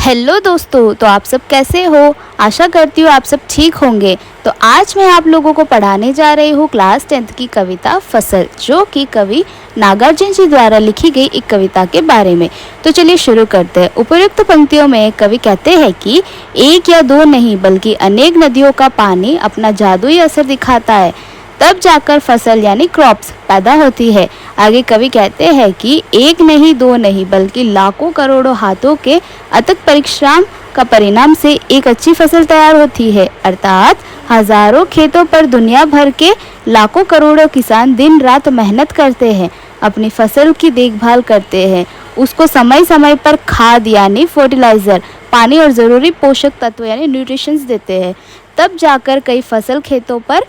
Hello दोस्तों, तो आप सब कैसे हो। आशा करती हूँ आप सब ठीक होंगे। तो आज मैं आप लोगों को पढ़ाने जा रही हूँ क्लास 10th की कविता फसल, जो कि कवि नागार्जुन जी द्वारा लिखी गई एक कविता के बारे में। तो चलिए शुरू करते हैं। उपयुक्त पंक्तियों में कवि कहते हैं कि एक या दो नहीं बल्कि अनेक नदियों का पानी अपना जादुई असर दिखाता है, तब जाकर फसल यानी क्रॉप्स पैदा होती है। आगे कवि कहते हैं कि एक नहीं दो नहीं बल्कि लाखों करोड़ों हाथों के अथक परिश्रम का परिणाम से एक अच्छी फसल तैयार होती है। अर्थात हजारों खेतों पर दुनिया भर के लाखों करोड़ों किसान दिन रात मेहनत करते हैं, अपनी फसल की देखभाल करते हैं, उसको समय समय पर खाद यानी फर्टिलाइजर, पानी और ज़रूरी पोषक तत्व यानी न्यूट्रिशंस देते हैं। तब जाकर कई फसल खेतों पर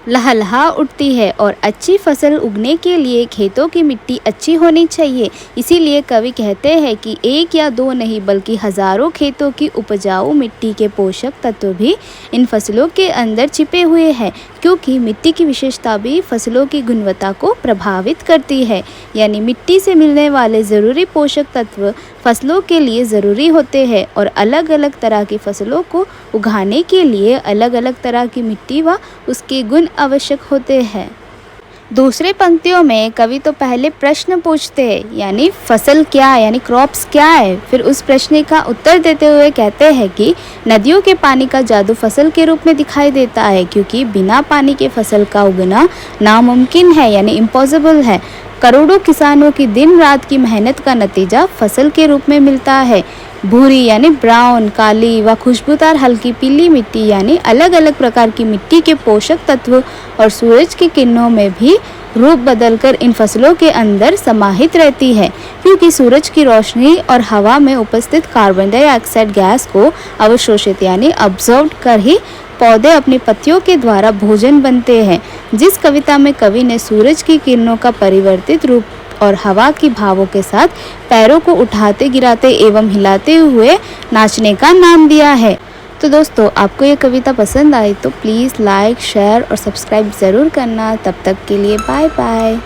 लहलहा उठती है। और अच्छी फसल उगने के लिए खेतों की मिट्टी अच्छी होनी चाहिए। इसीलिए कवि कहते हैं कि एक या दो नहीं बल्कि हजारों खेतों की उपजाऊ मिट्टी के पोषक तत्व भी इन फसलों के अंदर छिपे हुए हैं, क्योंकि मिट्टी की विशेषता भी फसलों की गुणवत्ता को प्रभावित करती है। यानी मिट्टी से मिलने वाले ज़रूरी पोषक तत्व फसलों के लिए ज़रूरी होते हैं, और अलग अलग तरह की फसलों को उगाने के लिए अलग अलग तरह की मिट्टी व उसके गुण आवश्यक होते हैं। दूसरे पंक्तियों में कवि तो पहले प्रश्न पूछते हैं, यानी फसल क्या है, यानी क्रॉप्स क्या है। फिर उस प्रश्न का उत्तर देते हुए कहते हैं कि नदियों के पानी का जादू फसल के रूप में दिखाई देता है, क्योंकि बिना पानी के फसल का उगना नामुमकिन है, यानी इम्पॉसिबल है। करोड़ों किसानों की दिन रात की मेहनत का नतीजा फसल के रूप में मिलता है। भूरी यानी ब्राउन, काली व खुशबूदार हल्की पीली मिट्टी यानी अलग अलग प्रकार की मिट्टी के पोषक तत्व और सूरज की किरणों में भी रूप बदलकर इन फसलों के अंदर समाहित रहती है, क्योंकि सूरज की रोशनी और हवा में उपस्थित कार्बन डाइऑक्साइड गैस को अवशोषित यानी अब्जॉर्ब कर ही पौधे अपनी पत्तियों के द्वारा भोजन बनते हैं। जिस कविता में कवि ने सूरज की किरणों का परिवर्तित रूप और हवा की भावों के साथ पैरों को उठाते गिराते एवं हिलाते हुए नाचने का नाम दिया है। तो दोस्तों, आपको ये कविता पसंद आई तो प्लीज़ लाइक, शेयर और सब्सक्राइब ज़रूर करना। तब तक के लिए बाय बाय।